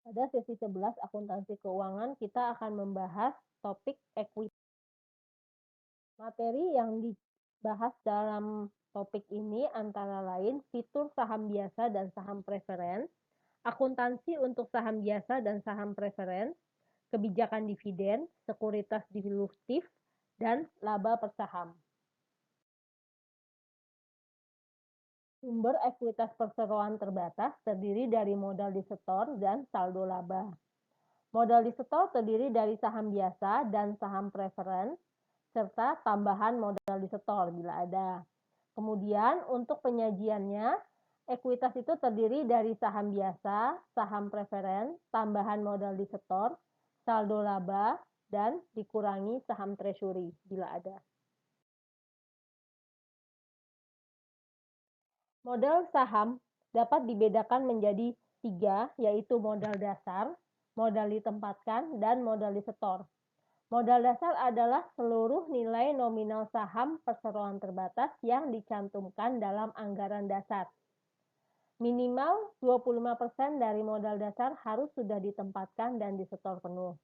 Pada sesi 11 akuntansi keuangan, kita akan membahas topik ekuiti. Materi yang dibahas dalam topik ini antara lain fitur saham biasa dan saham preferen, akuntansi untuk saham biasa dan saham preferen, kebijakan dividen, sekuritas diluktif, dan laba per saham. Sumber ekuitas perseroan terbatas terdiri dari modal disetor dan saldo laba. Modal disetor terdiri dari saham biasa dan saham preferen, serta tambahan modal disetor bila ada. Kemudian untuk penyajiannya, ekuitas itu terdiri dari saham biasa, saham preferen, tambahan modal disetor, saldo laba, dan dikurangi saham treasury bila ada. Modal saham dapat dibedakan menjadi 3, yaitu modal dasar, modal ditempatkan, dan modal disetor. Modal dasar adalah seluruh nilai nominal saham perseroan terbatas yang dicantumkan dalam anggaran dasar. Minimal 25% dari modal dasar harus sudah ditempatkan dan disetor penuh.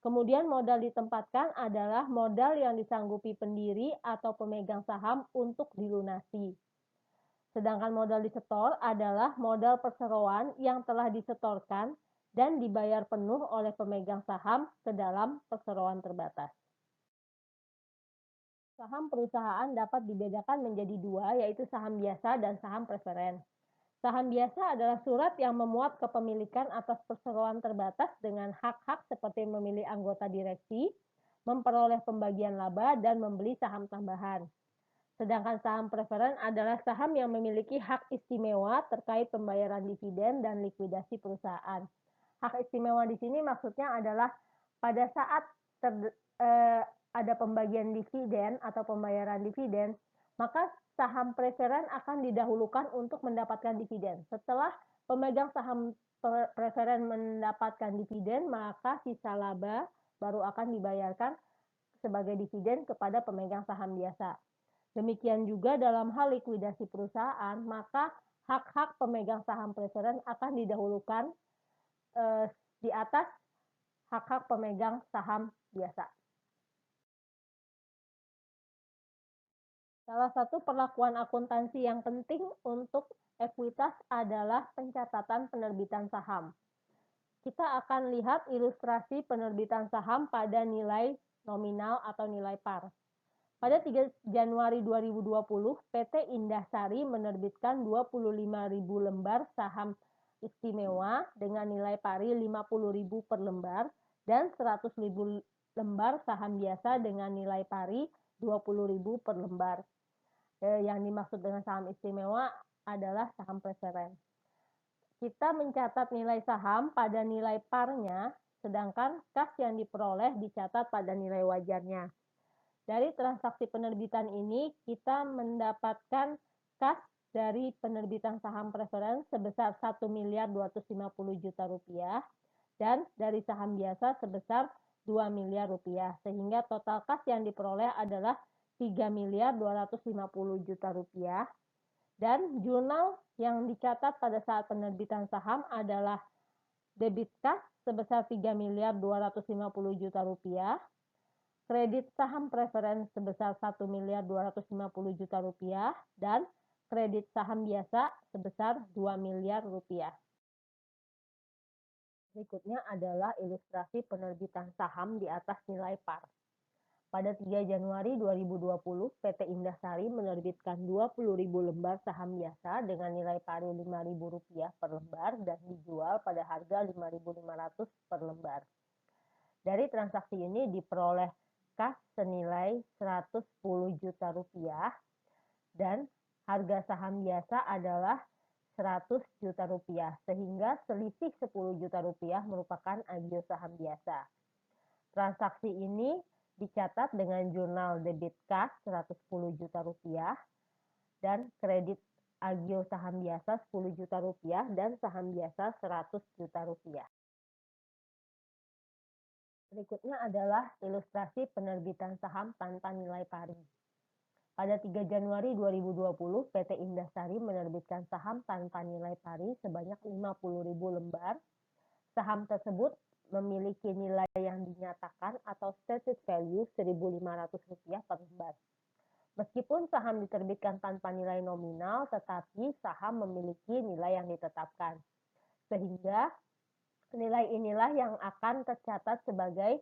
Kemudian modal ditempatkan adalah modal yang disanggupi pendiri atau pemegang saham untuk dilunasi. Sedangkan modal disetor adalah modal perseroan yang telah disetorkan dan dibayar penuh oleh pemegang saham ke dalam perseroan terbatas. Saham perusahaan dapat dibedakan menjadi 2, yaitu saham biasa dan saham preferen. Saham biasa adalah surat yang memuat kepemilikan atas perseroan terbatas dengan hak-hak seperti memilih anggota direksi, memperoleh pembagian laba, dan membeli saham tambahan. Sedangkan saham preferen adalah saham yang memiliki hak istimewa terkait pembayaran dividen dan likuidasi perusahaan. Hak istimewa di sini maksudnya adalah pada saat ada pembagian dividen atau pembayaran dividen, maka saham preferen akan didahulukan untuk mendapatkan dividen. Setelah pemegang saham preferen mendapatkan dividen, maka sisa laba baru akan dibayarkan sebagai dividen kepada pemegang saham biasa. Demikian juga dalam hal likuidasi perusahaan, maka hak-hak pemegang saham preferen akan didahulukan di atas hak-hak pemegang saham biasa. Salah satu perlakuan akuntansi yang penting untuk ekuitas adalah pencatatan penerbitan saham. Kita akan lihat ilustrasi penerbitan saham pada nilai nominal atau nilai par. Pada 3 Januari 2020, PT Indahsari menerbitkan 25.000 lembar saham istimewa dengan nilai pari 50.000 per lembar dan 100.000 lembar saham biasa dengan nilai pari 20.000 per lembar. Yang dimaksud dengan saham istimewa adalah saham preferen. Kita mencatat nilai saham pada nilai parnya, sedangkan kas yang diperoleh dicatat pada nilai wajarnya. Dari transaksi penerbitan ini, kita mendapatkan kas dari penerbitan saham preferen sebesar 1.250 miliar rupiah dan dari saham biasa sebesar 2 miliar rupiah, sehingga total kas yang diperoleh adalah 3.250 miliar rupiah. Dan jurnal yang dicatat pada saat penerbitan saham adalah debit kas sebesar 3.250 miliar rupiah, kredit saham preferen sebesar 1.250 miliar rupiah, dan kredit saham biasa sebesar 2 miliar rupiah. Berikutnya adalah ilustrasi penerbitan saham di atas nilai par. Pada 3 Januari 2020, PT Indahsari menerbitkan 20.000 lembar saham biasa dengan nilai pari Rp5.000 per lembar dan dijual pada harga Rp5.500 per lembar. Dari transaksi ini diperoleh kas senilai Rp110 juta dan harga saham biasa adalah Rp100 juta, sehingga selisih Rp10 juta merupakan agio saham biasa. Transaksi ini dicatat dengan jurnal debit kas Rp110 juta dan kredit agio saham biasa Rp10 juta dan saham biasa Rp100 juta. Berikutnya adalah ilustrasi penerbitan saham tanpa nilai pari. Pada 3 Januari 2020, PT Indahsari menerbitkan saham tanpa nilai pari sebanyak 50.000 lembar Saham tersebut memiliki nilai yang dinyatakan atau stated value Rp1.500 per lembar. Meskipun saham diterbitkan tanpa nilai nominal, tetapi saham memiliki nilai yang ditetapkan. Sehingga nilai inilah yang akan tercatat sebagai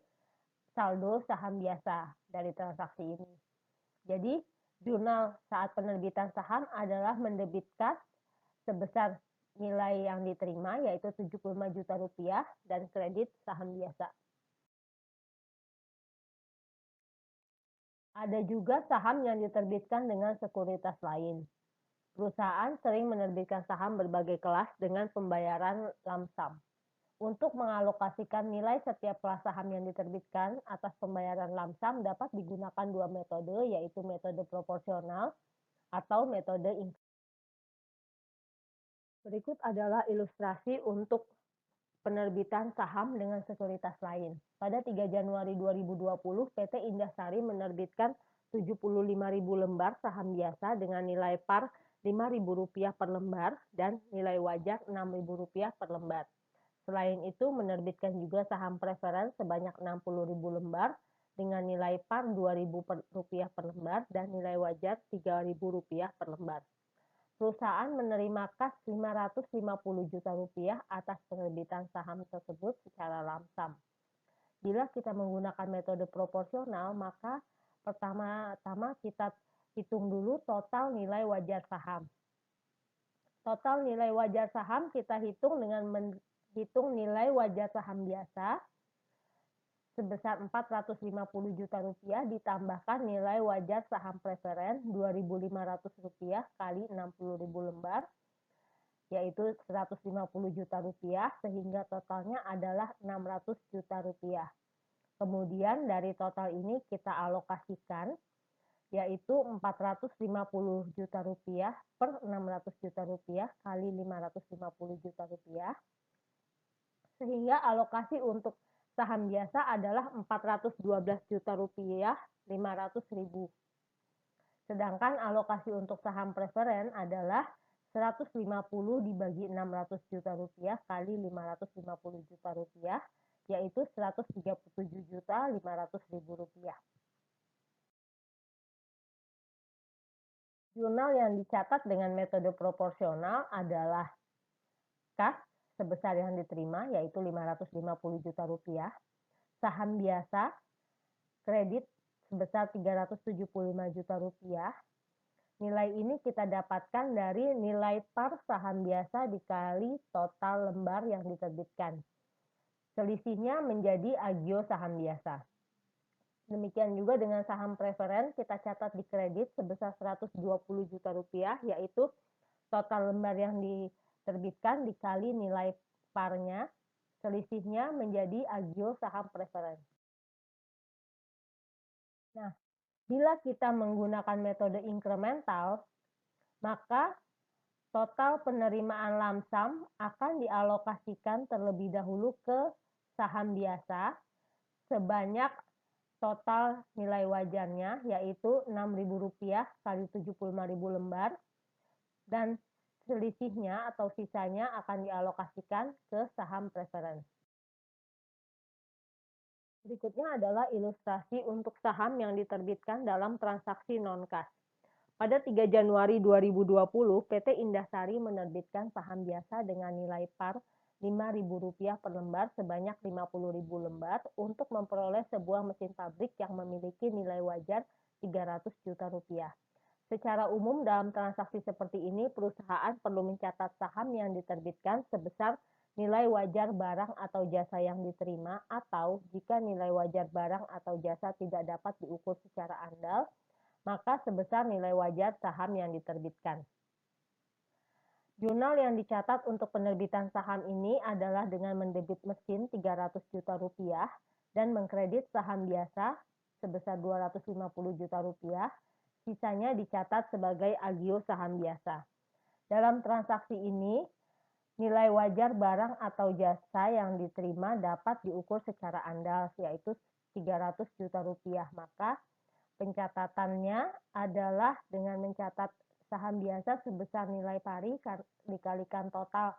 saldo saham biasa dari transaksi ini. Jadi, jurnal saat penerbitan saham adalah mendebitkan sebesar nilai yang diterima, yaitu Rp75 juta dan kredit saham biasa. Ada juga saham yang diterbitkan dengan sekuritas lain. Perusahaan sering menerbitkan saham berbagai kelas dengan pembayaran lump sum. Untuk mengalokasikan nilai setiap kelas saham yang diterbitkan atas pembayaran lump sum dapat digunakan dua metode, yaitu metode proporsional atau metode income. Berikut adalah ilustrasi untuk penerbitan saham dengan sekuritas lain. Pada 3 Januari 2020, PT Indasari menerbitkan 75.000 lembar saham biasa dengan nilai par Rp5.000 per lembar dan nilai wajar Rp6.000 per lembar. Selain itu, menerbitkan juga saham preferen sebanyak 60.000 lembar dengan nilai par Rp2.000 per lembar dan nilai wajar Rp3.000 per lembar. Perusahaan menerima kas Rp550 juta atas penerbitan saham tersebut secara lump sum. Bila kita menggunakan metode proporsional, maka pertama-tama kita hitung dulu total nilai wajar saham. Total nilai wajar saham kita hitung dengan menghitung nilai wajar saham biasa sebesar Rp450 juta ditambahkan nilai wajar saham preferen Rp2.500 kali 60.000 lembar, yaitu Rp150 juta, sehingga totalnya adalah Rp600 juta. Kemudian dari total ini kita alokasikan, yaitu Rp450 juta per Rp600 juta kali Rp550 juta, sehingga alokasi untuk saham biasa adalah Rp412 juta 500.000. Sedangkan alokasi untuk saham preferen adalah 150 dibagi Rp600 juta kali Rp550 juta, yaitu Rp137 juta 500.000. Jurnal yang dicatat dengan metode proporsional adalah kas sebesar yang diterima, yaitu Rp550 juta, saham biasa, kredit sebesar Rp375 juta. Nilai ini kita dapatkan dari nilai par saham biasa dikali total lembar yang diterbitkan. Selisihnya menjadi agio saham biasa. Demikian juga dengan saham preferen, kita catat di kredit sebesar Rp120 juta, yaitu total lembar yang diterbitkan dikali nilai parnya, selisihnya menjadi agio saham preferen. Nah, bila kita menggunakan metode incremental, maka total penerimaan lump sum akan dialokasikan terlebih dahulu ke saham biasa sebanyak total nilai wajarnya, yaitu Rp6.000 kali 75.000 lembar, dan selisihnya atau sisanya akan dialokasikan ke saham preferen. Berikutnya adalah ilustrasi untuk saham yang diterbitkan dalam transaksi non-kas. Pada 3 Januari 2020, PT Indasari menerbitkan saham biasa dengan nilai par Rp5.000 per lembar sebanyak 50.000 lembar untuk memperoleh sebuah mesin pabrik yang memiliki nilai wajar Rp300 juta. Secara umum dalam transaksi seperti ini, perusahaan perlu mencatat saham yang diterbitkan sebesar nilai wajar barang atau jasa yang diterima, atau jika nilai wajar barang atau jasa tidak dapat diukur secara andal, maka sebesar nilai wajar saham yang diterbitkan. Jurnal yang dicatat untuk penerbitan saham ini adalah dengan mendebit mesin Rp300 juta dan mengkredit saham biasa sebesar Rp250 juta, sisanya dicatat sebagai agio saham biasa. Dalam transaksi ini, nilai wajar barang atau jasa yang diterima dapat diukur secara andal, yaitu Rp300 juta. Maka pencatatannya adalah dengan mencatat saham biasa sebesar nilai pari dikalikan total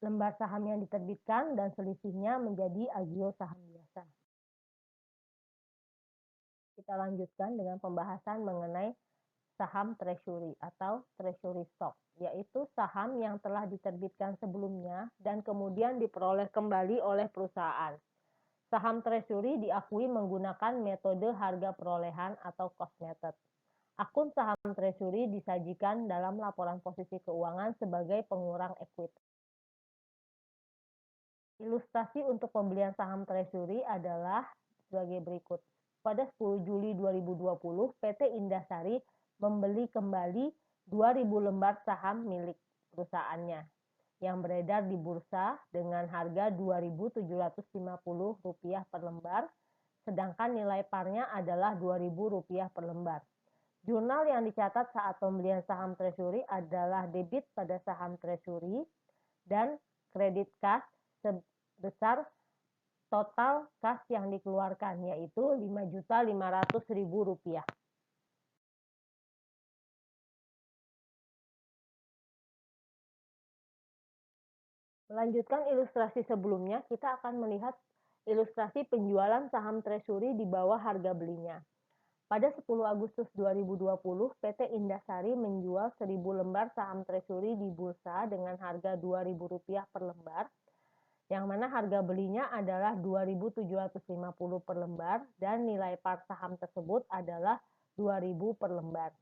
lembar saham yang diterbitkan dan selisihnya menjadi agio saham biasa. Kita lanjutkan dengan pembahasan mengenai saham treasury atau treasury stock, yaitu saham yang telah diterbitkan sebelumnya dan kemudian diperoleh kembali oleh perusahaan. Saham treasury diakui menggunakan metode harga perolehan atau cost method. Akun saham treasury disajikan dalam laporan posisi keuangan sebagai pengurang ekuitas. Ilustrasi untuk pembelian saham treasury adalah sebagai berikut. Pada 10 Juli 2020, PT Indasari membeli kembali 2.000 lembar saham milik perusahaannya yang beredar di bursa dengan harga Rp2.750 per lembar, sedangkan nilai parnya adalah Rp2.000 per lembar. Jurnal yang dicatat saat pembelian saham treasury adalah debit pada saham treasury dan kredit kas sebesar total kas yang dikeluarkan, yaitu Rp5.500.000. Melanjutkan ilustrasi sebelumnya, kita akan melihat ilustrasi penjualan saham treasury di bawah harga belinya. Pada 10 Agustus 2020, PT Indasari menjual 1.000 lembar saham treasury di bursa dengan harga Rp2.000 per lembar, yang mana harga belinya adalah Rp2.750 per lembar dan nilai par saham tersebut adalah Rp2.000 per lembar.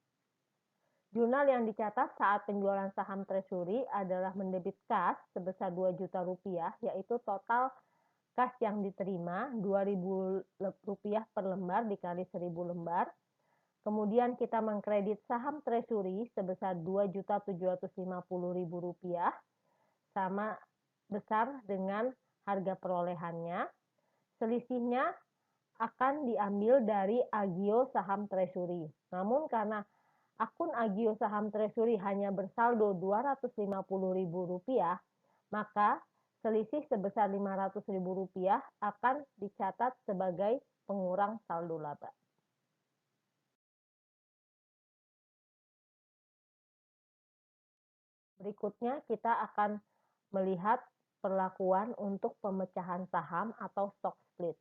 Jurnal yang dicatat saat penjualan saham treasury adalah mendebit kas sebesar Rp2 juta, yaitu total kas yang diterima Rp2.000 per lembar dikali 1.000 lembar. Kemudian kita mengkredit saham treasury sebesar Rp2.750.000 sama besar dengan harga perolehannya. Selisihnya akan diambil dari agio saham treasury. Namun karena akun agio saham treasury hanya bersaldo Rp250.000, maka selisih sebesar Rp500.000 akan dicatat sebagai pengurang saldo laba. Berikutnya kita akan melihat perlakuan untuk pemecahan saham atau stock split.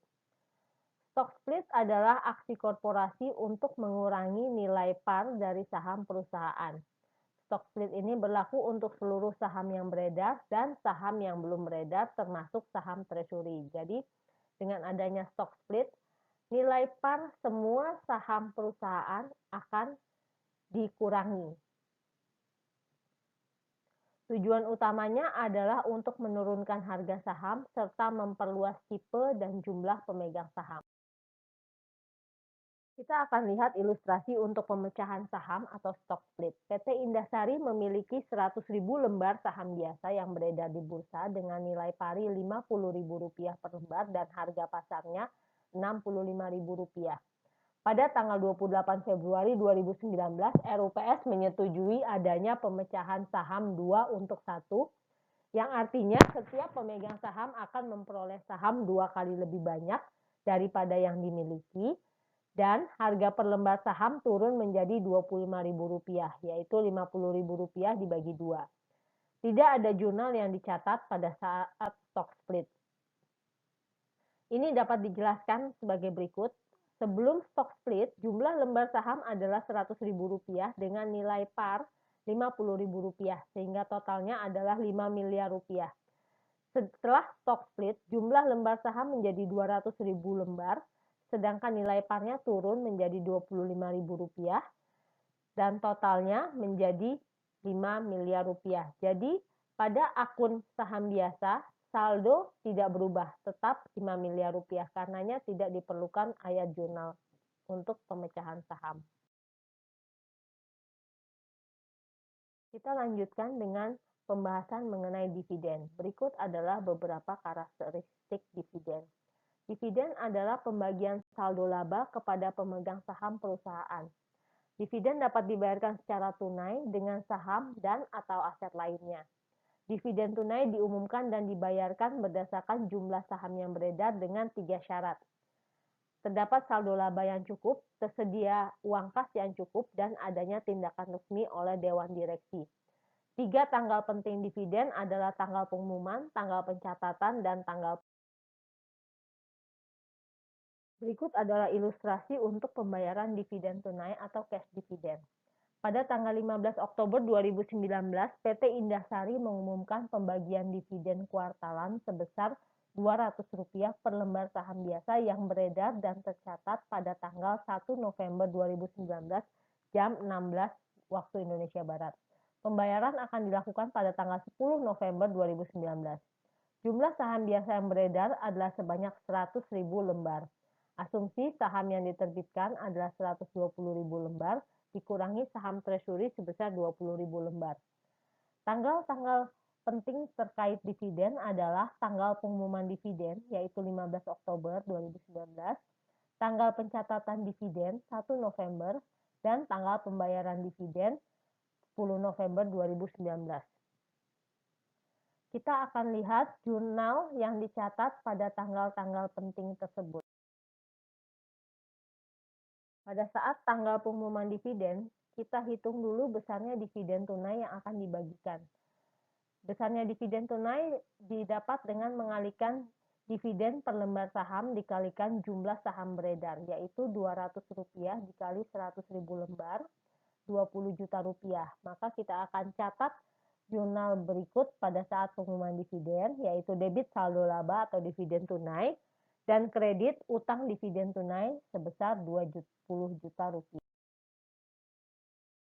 Stock split adalah aksi korporasi untuk mengurangi nilai par dari saham perusahaan. Stock split ini berlaku untuk seluruh saham yang beredar dan saham yang belum beredar termasuk saham treasury. Jadi dengan adanya stock split, nilai par semua saham perusahaan akan dikurangi. Tujuan utamanya adalah untuk menurunkan harga saham serta memperluas tipe dan jumlah pemegang saham. Kita akan lihat ilustrasi untuk pemecahan saham atau stock split. PT Indasari memiliki 100.000 lembar saham biasa yang beredar di bursa dengan nilai pari Rp50.000 per lembar dan harga pasarnya Rp65.000. Pada tanggal 28 Februari 2019, RUPS menyetujui adanya pemecahan saham 2 untuk 1, yang artinya setiap pemegang saham akan memperoleh saham 2 kali lebih banyak daripada yang dimiliki, dan harga per lembar saham turun menjadi Rp25.000, yaitu Rp50.000 dibagi 2. Tidak ada jurnal yang dicatat pada saat stock split. Ini dapat dijelaskan sebagai berikut. Sebelum stock split, jumlah lembar saham adalah Rp100.000 dengan nilai par Rp50.000, sehingga totalnya adalah Rp5 miliar. Setelah stock split, jumlah lembar saham menjadi 200.000 lembar, sedangkan nilai parnya turun menjadi Rp25.000 dan totalnya menjadi Rp5 miliar. Jadi pada akun saham biasa, saldo tidak berubah, tetap Rp5 miliar, karenanya tidak diperlukan ayat jurnal untuk pemecahan saham. Kita lanjutkan dengan pembahasan mengenai dividen. Berikut adalah beberapa karakteristik dividen. Dividen adalah pembagian saldo laba kepada pemegang saham perusahaan. Dividen dapat dibayarkan secara tunai dengan saham dan atau aset lainnya. Dividen tunai diumumkan dan dibayarkan berdasarkan jumlah saham yang beredar dengan 3 syarat. Terdapat saldo laba yang cukup, tersedia uang kas yang cukup, dan adanya tindakan resmi oleh Dewan Direksi. Tiga tanggal penting dividen adalah tanggal pengumuman, tanggal pencatatan, dan tanggal. Berikut adalah ilustrasi untuk pembayaran dividen tunai atau cash dividend. Pada tanggal 15 Oktober 2019, PT Indahsari mengumumkan pembagian dividen kuartalan sebesar Rp200 per lembar saham biasa yang beredar dan tercatat pada tanggal 1 November 2019 jam 16 waktu Indonesia Barat. Pembayaran akan dilakukan pada tanggal 10 November 2019. Jumlah saham biasa yang beredar adalah sebanyak 100.000 lembar. Asumsi saham yang diterbitkan adalah 120.000 lembar, dikurangi saham treasury sebesar 20.000 lembar. Tanggal-tanggal penting terkait dividen adalah tanggal pengumuman dividen, yaitu 15 Oktober 2019, tanggal pencatatan dividen 1 November, dan tanggal pembayaran dividen 10 November 2019. Kita akan lihat jurnal yang dicatat pada tanggal-tanggal penting tersebut. Pada saat tanggal pengumuman dividen, kita hitung dulu besarnya dividen tunai yang akan dibagikan. Besarnya dividen tunai didapat dengan mengalihkan dividen per lembar saham dikalikan jumlah saham beredar, yaitu Rp200 dikali 100.000 lembar, Rp20 juta. Maka kita akan catat jurnal berikut pada saat pengumuman dividen, yaitu debit saldo laba atau dividen tunai, dan kredit utang dividen tunai sebesar Rp20 juta.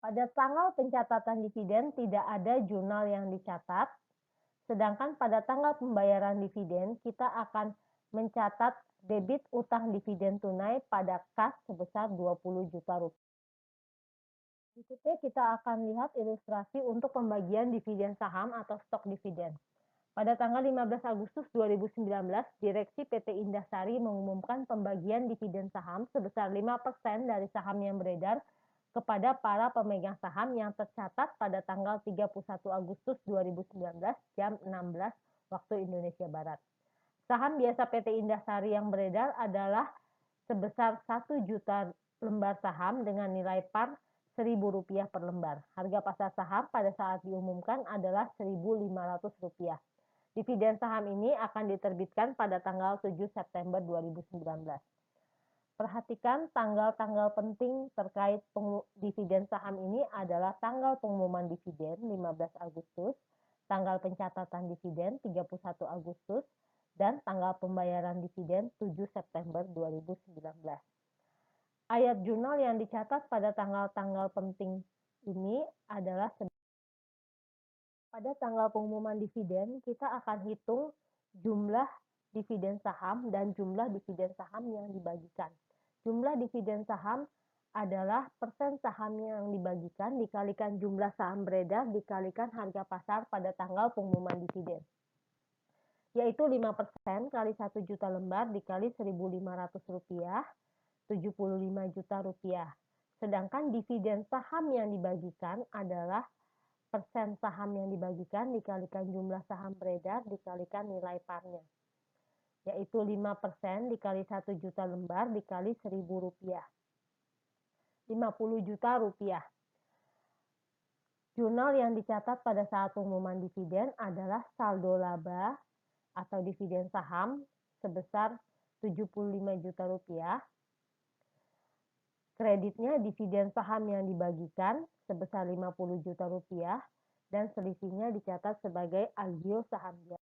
Pada tanggal pencatatan dividen tidak ada jurnal yang dicatat, sedangkan pada tanggal pembayaran dividen kita akan mencatat debit utang dividen tunai pada kas sebesar Rp20 juta. Berikutnya kita akan lihat ilustrasi untuk pembagian dividen saham atau stok dividen. Pada tanggal 15 Agustus 2019, Direksi PT Indahsari mengumumkan pembagian dividen saham sebesar 5% dari saham yang beredar kepada para pemegang saham yang tercatat pada tanggal 31 Agustus 2019 jam 16 waktu Indonesia Barat. Saham biasa PT Indahsari yang beredar adalah sebesar 1 juta lembar saham dengan nilai par Rp1.000 per lembar. Harga pasar saham pada saat diumumkan adalah Rp1.500. Dividen saham ini akan diterbitkan pada tanggal 7 September 2019. Perhatikan tanggal-tanggal penting terkait dividen saham ini adalah tanggal pengumuman dividen 15 Agustus, tanggal pencatatan dividen 31 Agustus, dan tanggal pembayaran dividen 7 September 2019. Ayat jurnal yang dicatat pada tanggal-tanggal penting ini adalah pada tanggal pengumuman dividen, kita akan hitung jumlah dividen saham dan jumlah dividen saham yang dibagikan. Jumlah dividen saham adalah persen saham yang dibagikan dikalikan jumlah saham beredar dikalikan harga pasar pada tanggal pengumuman dividen, yaitu 5% kali 1 juta lembar dikali Rp1.500, Rp75 juta. Sedangkan dividen saham yang dibagikan adalah persen saham yang dibagikan dikalikan jumlah saham beredar dikalikan nilai parnya, yaitu 5% dikali 1 juta lembar dikali Rp1.000, Rp50 juta. Jurnal yang dicatat pada saat pengumuman dividen adalah saldo laba atau dividen saham sebesar Rp75 juta. Kreditnya dividen saham yang dibagikan sebesar Rp50 juta dan selisihnya dicatat sebagai agio saham biasa.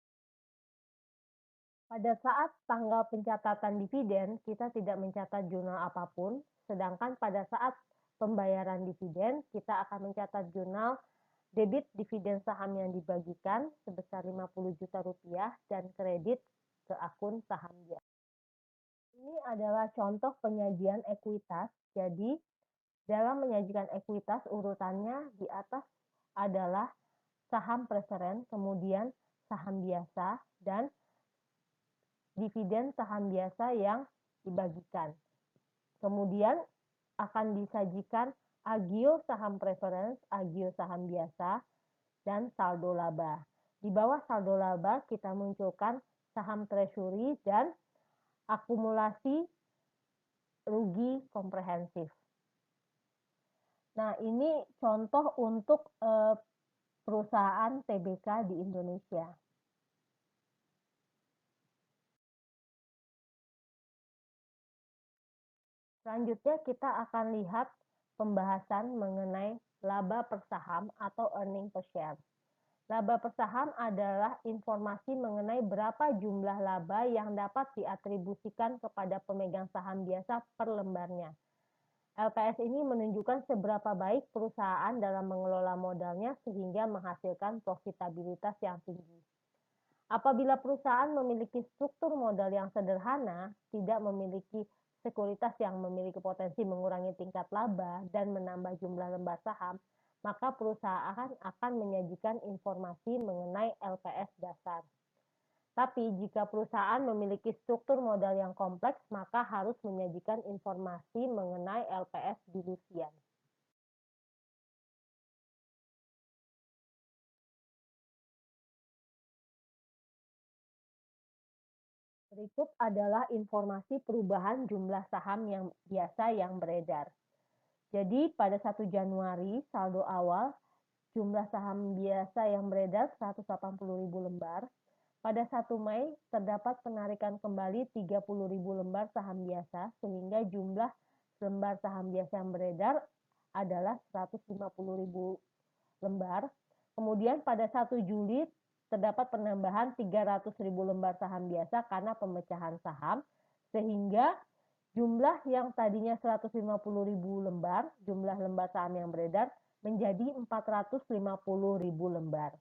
Pada saat tanggal pencatatan dividen, kita tidak mencatat jurnal apapun, sedangkan pada saat pembayaran dividen, kita akan mencatat jurnal debit dividen saham yang dibagikan sebesar Rp50 juta dan kredit ke akun saham biasa. Ini adalah contoh penyajian ekuitas. Jadi, dalam menyajikan ekuitas, urutannya di atas adalah saham preferen, kemudian saham biasa, dan dividen saham biasa yang dibagikan. Kemudian akan disajikan agio saham preferen, agio saham biasa, dan saldo laba. Di bawah saldo laba kita munculkan saham treasury dan akumulasi rugi komprehensif. Nah, ini contoh untuk perusahaan TBK di Indonesia. Selanjutnya kita akan lihat pembahasan mengenai laba per saham atau earning per share. Laba per saham adalah informasi mengenai berapa jumlah laba yang dapat diatribusikan kepada pemegang saham biasa per lembarnya. LPS ini menunjukkan seberapa baik perusahaan dalam mengelola modalnya sehingga menghasilkan profitabilitas yang tinggi. Apabila perusahaan memiliki struktur modal yang sederhana, tidak memiliki sekuritas yang memiliki potensi mengurangi tingkat laba dan menambah jumlah lembar saham, maka perusahaan akan menyajikan informasi mengenai LPS dasar. Tapi jika perusahaan memiliki struktur modal yang kompleks, maka harus menyajikan informasi mengenai LPS dilusian. Berikut adalah informasi perubahan jumlah saham yang biasa yang beredar. Jadi pada 1 Januari saldo awal jumlah saham biasa yang beredar 180.000 lembar. Pada 1 Mei terdapat penarikan kembali 30.000 lembar saham biasa sehingga jumlah lembar saham biasa yang beredar adalah 150.000 lembar. Kemudian pada 1 Juli terdapat penambahan 300.000 lembar saham biasa karena pemecahan saham sehingga jumlah yang tadinya 150.000 lembar, jumlah lembar saham yang beredar menjadi 450.000 lembar.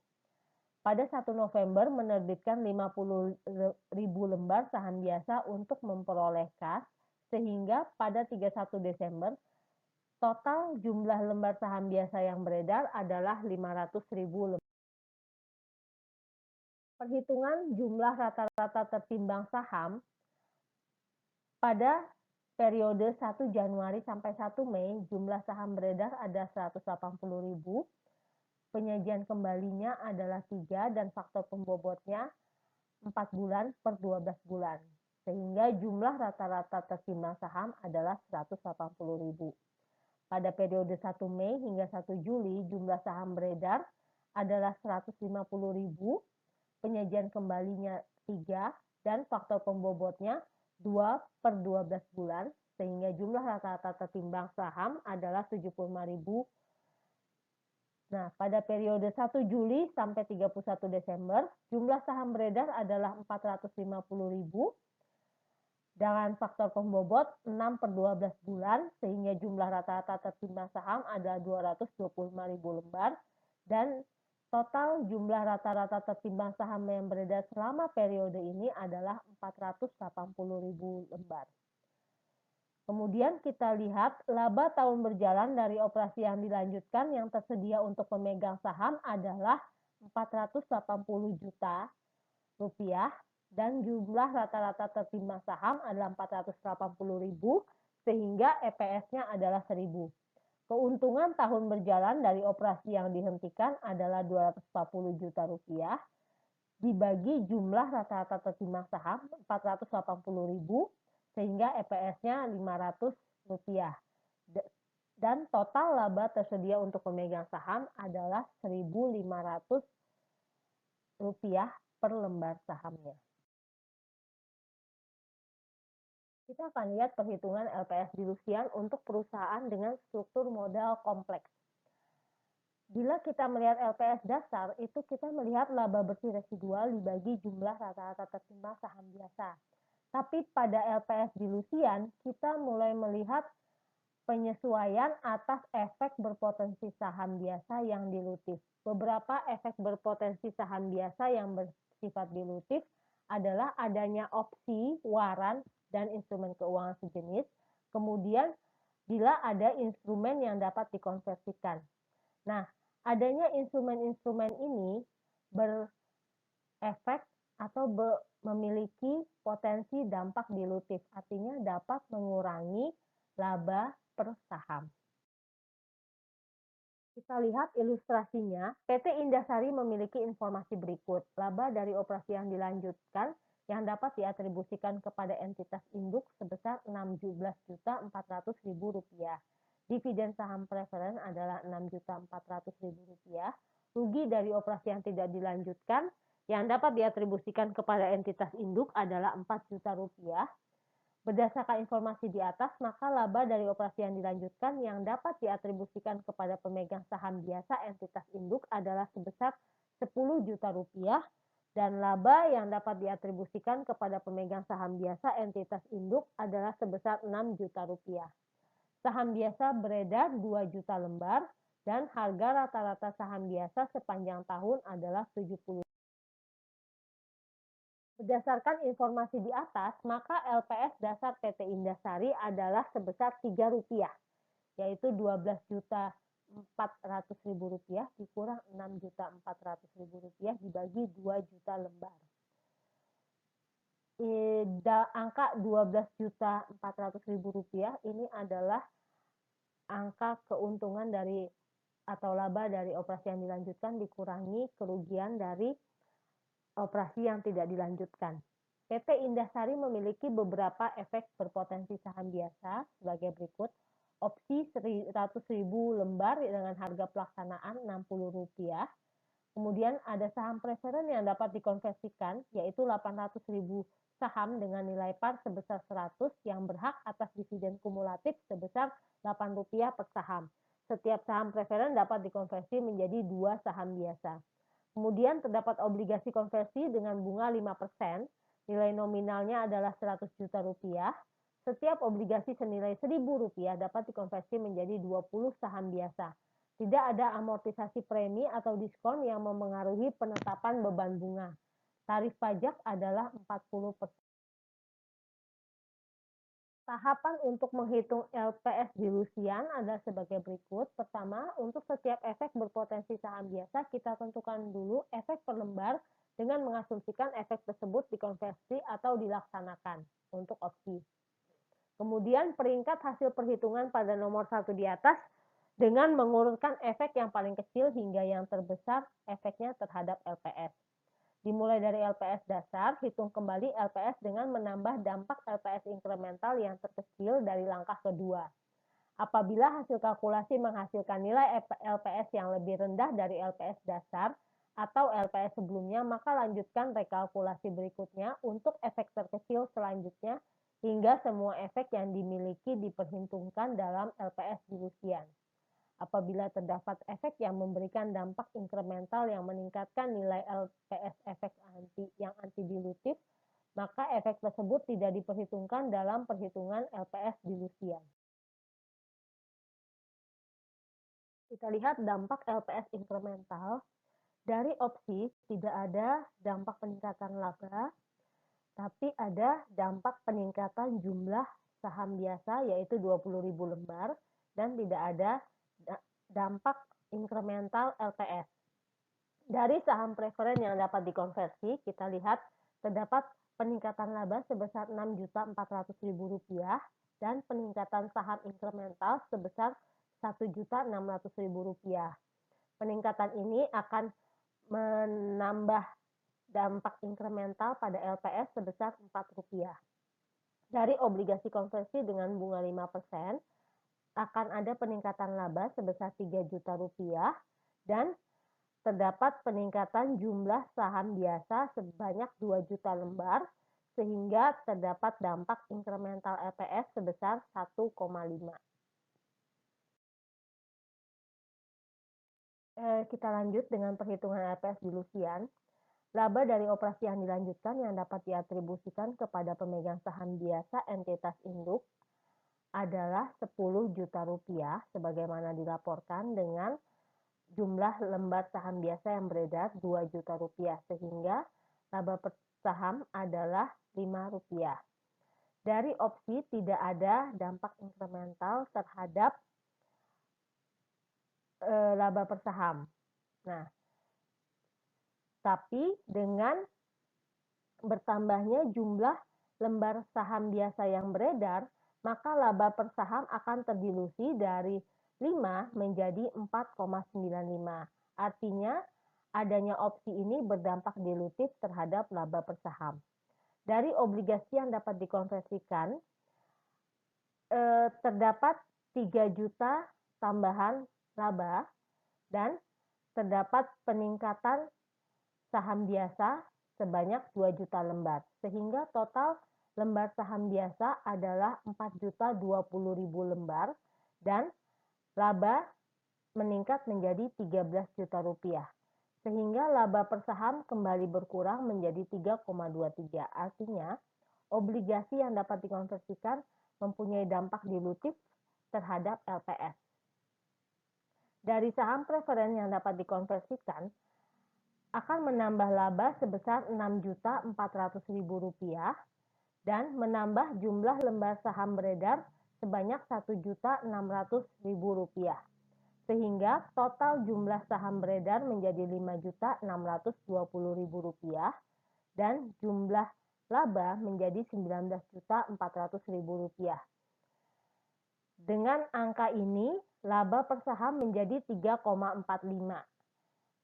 Pada 1 November menerbitkan 50.000 lembar saham biasa untuk memperoleh kas, sehingga pada 31 Desember total jumlah lembar saham biasa yang beredar adalah 500.000 lembar. Perhitungan jumlah rata-rata tertimbang saham pada periode 1 Januari sampai 1 Mei, jumlah saham beredar ada 180.000, penyajian kembalinya adalah 3 dan faktor pembobotnya 4 bulan per 12 bulan. Sehingga jumlah rata-rata tertimbang saham adalah 180.000. Pada periode 1 Mei hingga 1 Juli, jumlah saham beredar adalah 150.000, penyajian kembalinya 3 dan faktor pembobotnya 2 per 12 bulan, sehingga jumlah rata-rata tertimbang saham adalah 75.000. Nah, pada periode 1 Juli sampai 31 Desember, jumlah saham beredar adalah 450.000 dengan faktor pembobot 6 per 12 bulan, sehingga jumlah rata-rata tertimbang saham adalah 225.000 lembar, dan total jumlah rata-rata tertimbang saham yang beredar selama periode ini adalah 480.000 lembar. Kemudian kita lihat laba tahun berjalan dari operasi yang dilanjutkan yang tersedia untuk pemegang saham adalah 480 juta rupiah dan jumlah rata-rata tertimbang saham adalah 480.000 sehingga EPS-nya adalah 1.000. Keuntungan tahun berjalan dari operasi yang dihentikan adalah 240 juta rupiah dibagi jumlah rata-rata tertimbang saham 480.000 sehingga EPS-nya 500 rupiah. Dan total laba tersedia untuk pemegang saham adalah 1.500 rupiah per lembar sahamnya. Kita akan lihat perhitungan LPS dilusian untuk perusahaan dengan struktur modal kompleks. Bila kita melihat LPS dasar, itu kita melihat laba bersih residual dibagi jumlah rata-rata tertimbang saham biasa. Tapi pada LPS dilusian, kita mulai melihat penyesuaian atas efek berpotensi saham biasa yang dilutif. Beberapa efek berpotensi saham biasa yang bersifat dilutif adalah adanya opsi, waran, dan instrumen keuangan sejenis. Kemudian, bila ada instrumen yang dapat dikonversikan. Nah, adanya instrumen-instrumen ini berefek atau memiliki potensi dampak dilutif, artinya dapat mengurangi laba per saham. Kita lihat ilustrasinya, PT Indasari memiliki informasi berikut. Laba dari operasi yang dilanjutkan yang dapat diatribusikan kepada entitas induk sebesar Rp16.400.000. Dividen saham preferen adalah Rp6.400.000. Rugi dari operasi yang tidak dilanjutkan yang dapat diatribusikan kepada entitas induk adalah 4 juta rupiah. Berdasarkan informasi di atas, maka laba dari operasi yang dilanjutkan yang dapat diatribusikan kepada pemegang saham biasa entitas induk adalah sebesar 10 juta rupiah dan laba yang dapat diatribusikan kepada pemegang saham biasa entitas induk adalah sebesar 6 juta rupiah. Saham biasa beredar 2 juta lembar dan harga rata-rata saham biasa sepanjang tahun adalah 70. Berdasarkan informasi di atas, maka LPS dasar PT Indasari adalah sebesar Rp3, yaitu Rp12.400.000 dikurang Rp6.400.000 dibagi 2 juta lembar. Angka Rp12.400.000 ini adalah angka keuntungan dari atau laba dari operasi yang dilanjutkan dikurangi kerugian dari operasi yang tidak dilanjutkan. PT Indasari memiliki beberapa efek berpotensi saham biasa sebagai berikut. Opsi 100.000 lembar dengan harga pelaksanaan Rp60. Kemudian ada saham preferen yang dapat dikonversikan, yaitu 800.000 saham dengan nilai par sebesar 100 yang berhak atas dividen kumulatif sebesar Rp8 per saham. Setiap saham preferen dapat dikonversi menjadi 2 saham biasa. Kemudian terdapat obligasi konversi dengan bunga 5%, nilai nominalnya adalah 100 juta rupiah. Setiap obligasi senilai Rp1.000 dapat dikonversi menjadi 20 saham biasa. Tidak ada amortisasi premi atau diskon yang memengaruhi penetapan beban bunga. Tarif pajak adalah 40%. Tahapan untuk menghitung LPS dilusian adalah sebagai berikut. Pertama, untuk setiap efek berpotensi saham biasa, kita tentukan dulu efek per lembar dengan mengasumsikan efek tersebut dikonversi atau dilaksanakan untuk opsi. Kemudian peringkat hasil perhitungan pada nomor 1 di atas dengan mengurutkan efek yang paling kecil hingga yang terbesar efeknya terhadap LPS. Dimulai dari LPS dasar, hitung kembali LPS dengan menambah dampak LPS inkremental yang terkecil dari langkah kedua. Apabila hasil kalkulasi menghasilkan nilai LPS yang lebih rendah dari LPS dasar atau LPS sebelumnya, maka lanjutkan rekalkulasi berikutnya untuk efek terkecil selanjutnya hingga semua efek yang dimiliki diperhitungkan dalam LPS dilusian. Apabila terdapat efek yang memberikan dampak inkremental yang meningkatkan nilai LPS efek yang antidilutif, maka efek tersebut tidak diperhitungkan dalam perhitungan LPS dilusian. Kita lihat dampak LPS inkremental. Dari opsi tidak ada dampak peningkatan laba, tapi ada dampak peningkatan jumlah saham biasa yaitu 20.000 lembar dan tidak ada dampak inkremental LPS. Dari saham preferen yang dapat dikonversi, kita lihat terdapat peningkatan laba sebesar Rp6.400.000 dan peningkatan saham inkremental sebesar Rp1.600.000. Peningkatan ini akan menambah dampak inkremental pada LPS sebesar Rp4. Dari obligasi konversi dengan bunga 5%, akan ada peningkatan laba sebesar Rp3 juta dan terdapat peningkatan jumlah saham biasa sebanyak 2 juta lembar sehingga terdapat dampak inkremental LPS sebesar 1,5. Kita lanjut dengan perhitungan LPS dilusian. Laba dari operasi yang dilanjutkan yang dapat diatribusikan kepada pemegang saham biasa entitas induk adalah Rp10 juta sebagaimana dilaporkan dengan jumlah lembar saham biasa yang beredar Rp2 juta sehingga laba per saham adalah Rp5. Dari opsi tidak ada dampak inkremental terhadap laba per saham. Nah, tapi dengan bertambahnya jumlah lembar saham biasa yang beredar, maka laba per saham akan terdilusi dari 5 menjadi 4,95. Artinya, adanya opsi ini berdampak dilutif terhadap laba per saham. Dari obligasi yang dapat dikonversikan, terdapat 3 juta tambahan laba dan terdapat peningkatan saham biasa sebanyak 2 juta lembar, sehingga total lembar saham biasa adalah 4.020.000 lembar dan laba meningkat menjadi 13 juta rupiah. Sehingga laba per saham kembali berkurang menjadi 3,23. Artinya, obligasi yang dapat dikonversikan mempunyai dampak dilutif terhadap LPS. Dari saham preferen yang dapat dikonversikan akan menambah laba sebesar Rp6.400.000 dan menambah jumlah lembar saham beredar sebanyak Rp1.600.000, sehingga total jumlah saham beredar menjadi Rp5.620.000 dan jumlah laba menjadi Rp19.400.000. Dengan angka ini, laba per saham menjadi 3,45,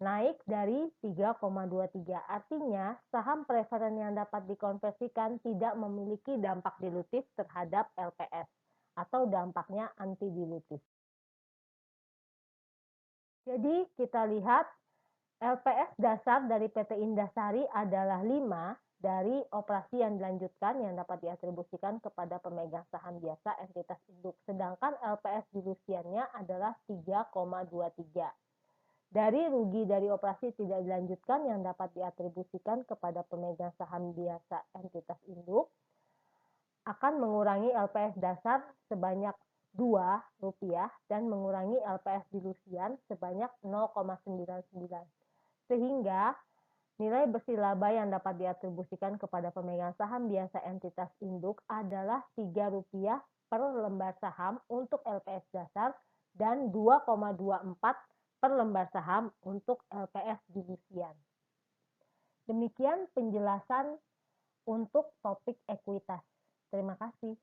naik dari 3,23. Artinya, saham preferen yang dapat dikonversikan tidak memiliki dampak dilutif terhadap LPS atau dampaknya anti dilutif. Jadi, kita lihat LPS dasar dari PT Indasari adalah 5 dari operasi yang dilanjutkan yang dapat diatribusikan kepada pemegang saham biasa entitas induk. Sedangkan LPS dilusiannya adalah 3,23. Dari rugi dari operasi tidak dilanjutkan yang dapat diatribusikan kepada pemegang saham biasa entitas induk akan mengurangi LPS dasar sebanyak Rp2 dan mengurangi LPS dilusian sebanyak 0,99. Sehingga nilai bersih laba yang dapat diatribusikan kepada pemegang saham biasa entitas induk adalah Rp3 per lembar saham untuk LPS dasar dan 2,24 per lembar saham untuk LPS dilusian. Demikian penjelasan untuk topik ekuitas. Terima kasih.